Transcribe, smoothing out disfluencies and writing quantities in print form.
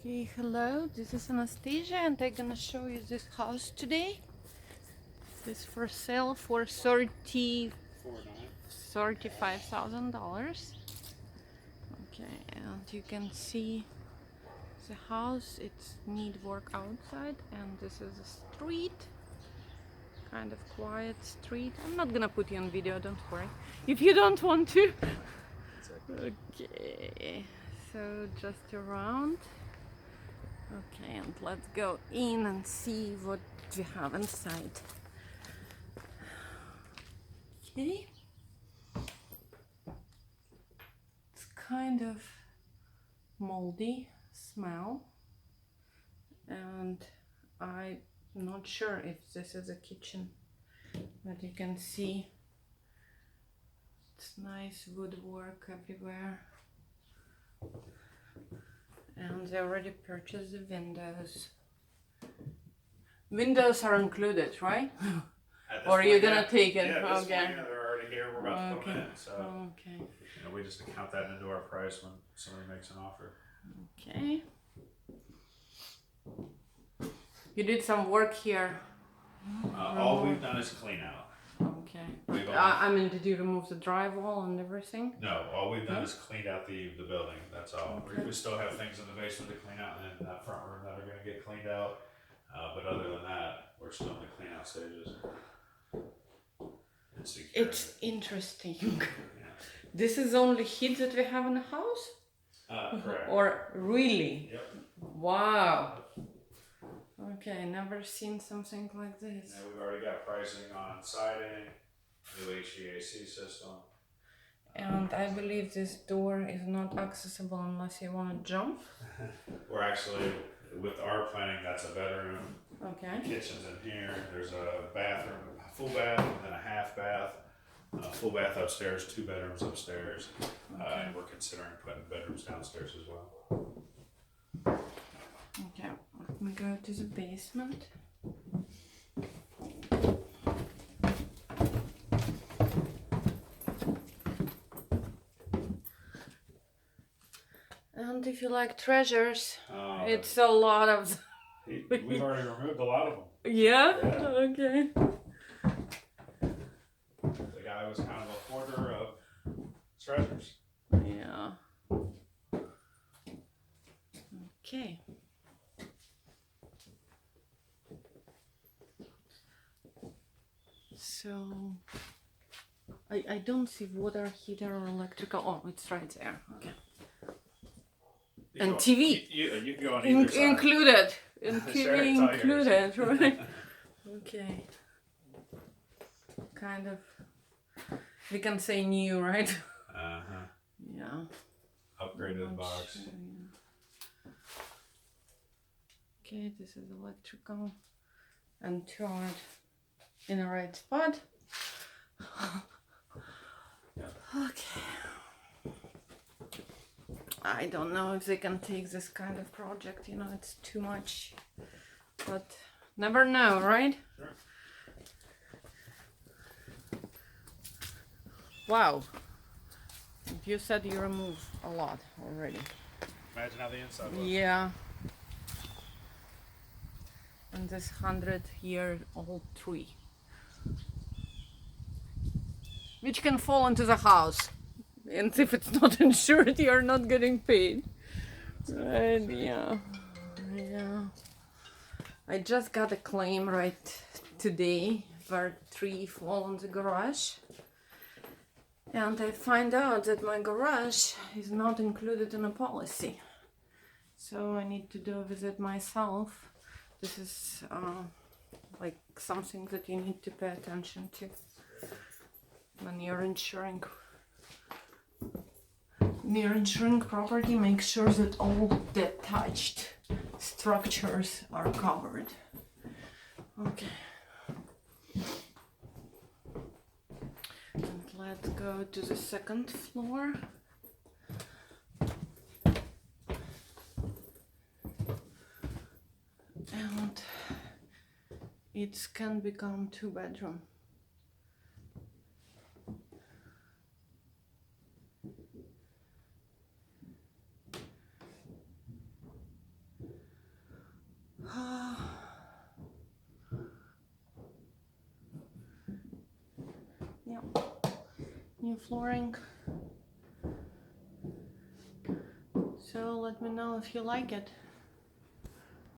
Okay, hello, this is Anastasia and I'm gonna show you this house today. It's for sale for $35,000. Okay, and you can see the house, it's need work outside, and this is a street, kind of quiet street. I'm not gonna put you on video, don't worry, if you don't want to. Okay, so just around. Okay, and let's go in and see what we have inside. Okay. It's kind of moldy smell, and I'm not sure if this is a kitchen, but you can see it's nice woodwork everywhere. And they already purchased the windows. Windows are included, right? Or are you gonna take it? Yeah, this okay. one, yeah, they're already here. We're about to put them in. So Okay. we just account that into our price when somebody makes an offer. Okay. You did some work here. All we've done is clean out. Okay. But, I mean, did you remove the drywall and everything? No, all we've done is cleaned out the building. That's all. Okay. We still have things in the basement to clean out, and in that front room that are going to get cleaned out. But other than that, we're still in the clean out stages. It's interesting. Yeah. This is only heat that we have in the house? Correct. Or really? Yep. Wow. Okay, never seen something like this. And we've already got pricing on siding, new HVAC system. And I believe this door is not accessible unless you want to jump. We're actually, with our planning, that's a bedroom. Okay. Kitchen's in here. There's a bathroom, a full bath, and then a half bath. Full bath upstairs, 2 bedrooms upstairs. And we're considering putting bedrooms downstairs as well. Okay, let me go to the basement. And if you like treasures, it's a lot of... We've already removed a lot of them. Yeah? Yeah. Okay. The guy was kind of a hoarder of treasures. Yeah. Okay. So I don't see water heater or electrical. Oh, it's right there. Okay. And TV. You can go on either side. Included. And TV Sure, it's all yours. included, right? Okay. Kind of. We can say new, right? Yeah. Upgraded box. Sure, yeah. Okay, this is electrical. And turn it in the right spot. Okay. I don't know if they can take this kind of project, you know, it's too much. But never know, right? Sure. Wow. You said you removed a lot already. Imagine how the inside looks. Yeah. And this 100-year-old tree, which can fall into the house, and if it's not insured, you're not getting paid. Right? Yeah. Yeah. I just got a claim right today where a tree fell in the garage, and I find out that my garage is not included in a policy, so I need to do a visit myself. This is like something that you need to pay attention to when you're insuring. When you're insuring property, make sure that all detached structures are covered. Okay. And let's go to the second floor. And it can become 2-bedroom. new flooring. So let me know if you like it.